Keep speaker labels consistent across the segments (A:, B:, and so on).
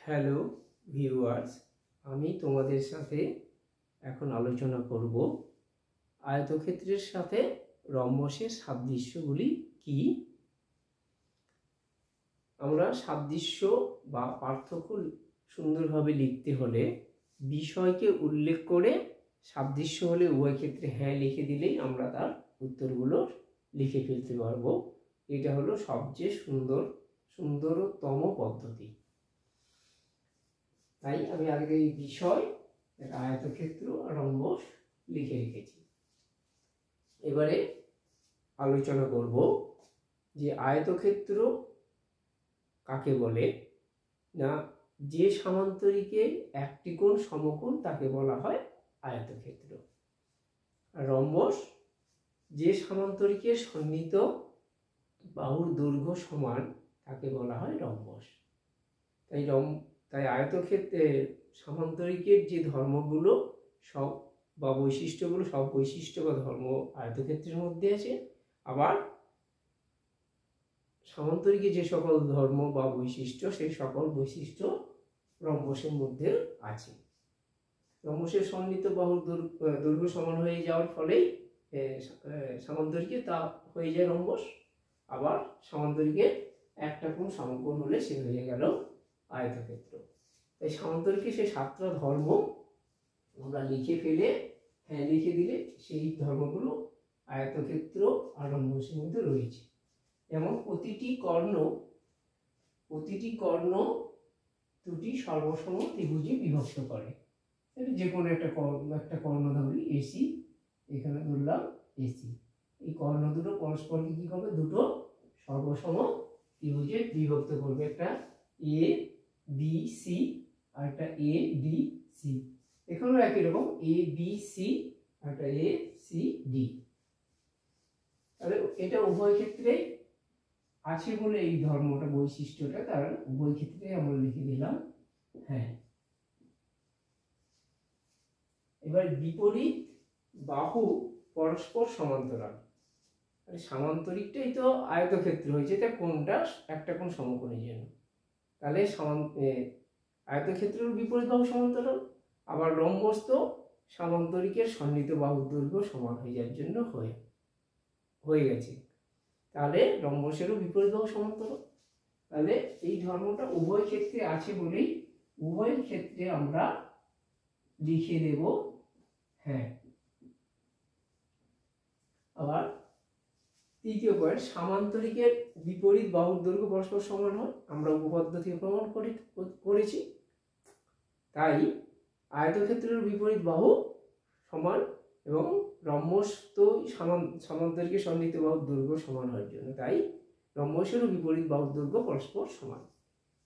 A: Hello viewers, আমি তোমাদের সাথে এখন আলোচনা করব আয়তক্ষেত্রের সাথে রম্বসের সাদৃশ্যগুলি কি। আমরা সাদৃশ্য বা পার্থক্য সুন্দরভাবে লিখতে হলে বিষয়কে উল্লেখ করে সাদৃশ্য হলে উভয় ক্ষেত্রে হ্যাঁ লিখে দিলেই আমরা তার উত্তরগুলো লিখে ফেলতে পারবো। এটা হলো সবচেয়ে সুন্দরতম পদ্ধতি। তাই আমি আগে এই বিষয়, আয়তক্ষেত্র আর রম্বস লিখে রেখেছি। এবারে আলোচনা করব যে আয়তক্ষেত্র কাকে বলে। না, যে সামান্তরিকে একটি কোণ সমকোণ তাকে বলা হয় আয়তক্ষেত্র। আর রম্বস যে সামান্তরিকের সন্নিহিত বাহুর দৈর্ঘ্য সমান তাকে বলা হয় রম্বস। তাই আয়তক্ষেত্রে সামান্তরিকের যে ধর্মগুলো সব বা বৈশিষ্ট্যগুলো, সব বৈশিষ্ট্য বা ধর্ম আয়তক্ষেত্রের মধ্যে আছে। আবার সামান্তরিকে যে সকল ধর্ম বা বৈশিষ্ট্য, সেই সকল বৈশিষ্ট্য রম্বসের মধ্যে আছে। রম্বসের সন্নিহিত বাহুর দৈর্ঘ্য সমান হয়ে যাওয়ার ফলেই সামান্তরিকে তা হয়ে যায় রম্বস। আবার সামান্তরিকে একটা কোণ সমকোণ হলে সে হয়ে গেল আয়তক্ষেত্র। তাই সামান্তরিকে সেই সাতটা ধর্ম আমরা লিখে ফেলে হ্যাঁ লিখে দিলে সেই ধর্মগুলো আয়তক্ষেত্র আর রম্বসের মধ্যে রয়েছে। যেমন প্রতিটি দুটি সর্বসম ত্রিভুজে বিভক্ত করে। যে কোনো একটা কর্ণ ধরি এসি, এখানে ধরলাম এসি। এই কর্ণ দুটো পরস্পরকে কি করবে? দুটো সর্বসম ত্রিভুজে বিভক্ত করবে। একটা এ বি সি আর একটা এ বি সি। এখানেও একই রকম এ বি সি আর একটা এ সি ডি। তাহলে এটা উভয় ক্ষেত্রে আছে বলে এই ধর্মটা, বৈশিষ্ট্যটা তার উভয় ক্ষেত্রে আমরা লিখে দিলাম হ্যাঁ। এবার বিপরীত বাহু পরস্পর সমান্তরাল। সামান্তরিকটাই তো আয়তক্ষেত্র হয়েছে, তাই কোনটা একটা কোণ সমকোণের জন্য। তাহলে আয়তক্ষেত্রের বিপরীত বাহু সমান্তরাল। আবার রম্বস তো সামান্তরিকের সন্নিহিত বাহুর দৈর্ঘ্য সমান হয়ে যাওয়ার জন্য হয়ে গেছে। তাহলে রম্বসেরও বিপরীত বাহু সমান্তরাল। তাহলে এই ধর্মটা উভয় ক্ষেত্রে আছে বলেই উভয় ক্ষেত্রে আমরা লিখে দেব হ্যাঁ। আবার তৃতীয় পয়েন্ট, সামান্তরিকের বিপরীত বাহুর দৈর্ঘ্য পরস্পর সমান হয়। আমরা উপপাদ্য থেকে প্রমাণ করেছি। তাই আয়তক্ষেত্রের বিপরীত বাহু সমান এবং রম্বস তো সামান্তরিকের সন্নিহিত বাহুর দৈর্ঘ্য সমান হওয়ার জন্য, তাই রম্বসেরও বিপরীত বাহুর দৈর্ঘ্য পরস্পর সমান।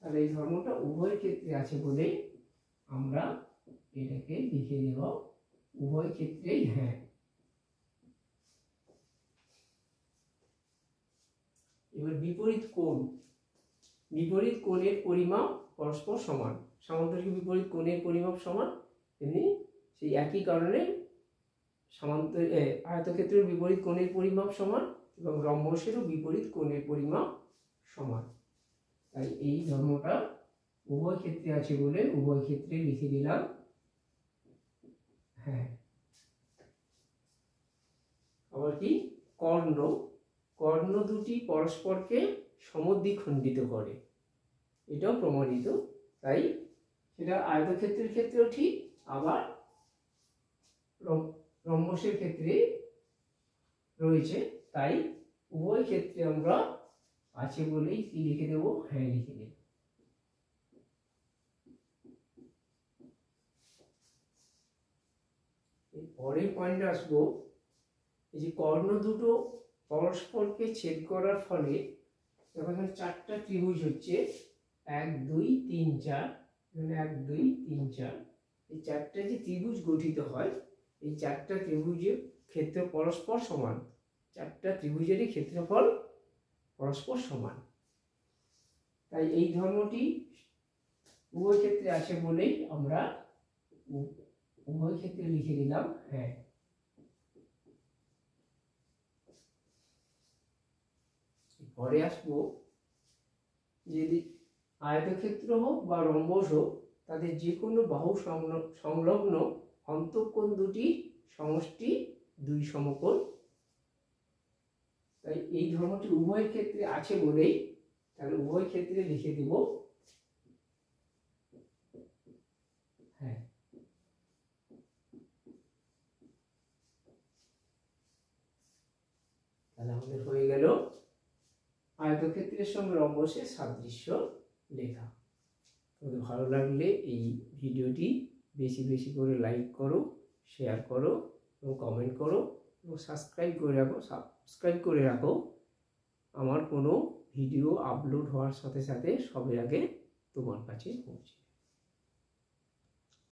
A: তাহলে এই ধর্মটা উভয় ক্ষেত্রে আছে বলেই আমরা এটাকে লিখে দেব উভয় ক্ষেত্রেই হ্যাঁ। এবার বিপরীত কোণের পরিমাপ পরস্পর সমান। সামান্তরিকের বিপরীত কোণের পরিমাপ সমান, তেমনি সেই একই কারণে আয়তক্ষেত্রের বিপরীত কোণের পরিমাপ সমান এবং রম্বসেরও বিপরীত কোণের পরিমাপ সমান। তাই এই ধর্মটা উভয় ক্ষেত্রে আছে বলে উভয় ক্ষেত্রে লিখে দিলাম হ্যাঁ। আবার কি কর্ণ দুটি পরস্পরকে সমদ্বিখণ্ডিত করে, এটাও প্রমাণিত। তাই সেটা আয়তক্ষেত্রের ক্ষেত্রেও ঠিক, আবার রম্বসের ক্ষেত্রে রয়েছে। তাই উভয় ক্ষেত্রে আমরা আছে বলেই কি লিখে দেব হ্যাঁ লিখে দেব। পরের পয়েন্টে আসবো, এই যে কর্ণ দুটো পরস্পরকে ছেদ করার ফলে যখন চারটা ত্রিভুজ হচ্ছে 1 2 3 4, এখানে 1 2 3 4, এই চারটা যে ত্রিভুজ গঠিত হয়, এই চারটা ত্রিভুজের ক্ষেত্র পরস্পর সমান। চারটা ত্রিভুজেরই ক্ষেত্রফল পরস্পর সমান। তাই এই ধর্মটি উভয় ক্ষেত্রে আছে বলেই আমরা উভয় ক্ষেত্রে লিখে দিলাম হ্যাঁ। পরে আসবো, যদি আয়তক্ষেত্র হোক বা রম্বস হোক, তাদের যে কোনো বাহু সংলগ্ন অন্তঃকোণ দুটির সমষ্টি 2 সমকোণ। তাই এই ধর্মটি উভয় ক্ষেত্রে আছে বলেই তাহলে উভয় ক্ষেত্রে লিখে দেব। হ্যাঁ, তাহলে আমাদের হয়ে গেল আয়তক্ষেত্রের সঙ্গে রম্বসের সাদৃশ্য লেখা। তোমাদের ভালো লাগলে এই ভিডিওটি বেশি বেশি করে লাইক করো, শেয়ার করো এবং কমেন্ট করো এবং সাবস্ক্রাইব করে রাখো। আমার কোনো ভিডিও আপলোড হওয়ার সাথে সাথে সবার আগে তোমার কাছে পৌঁছে।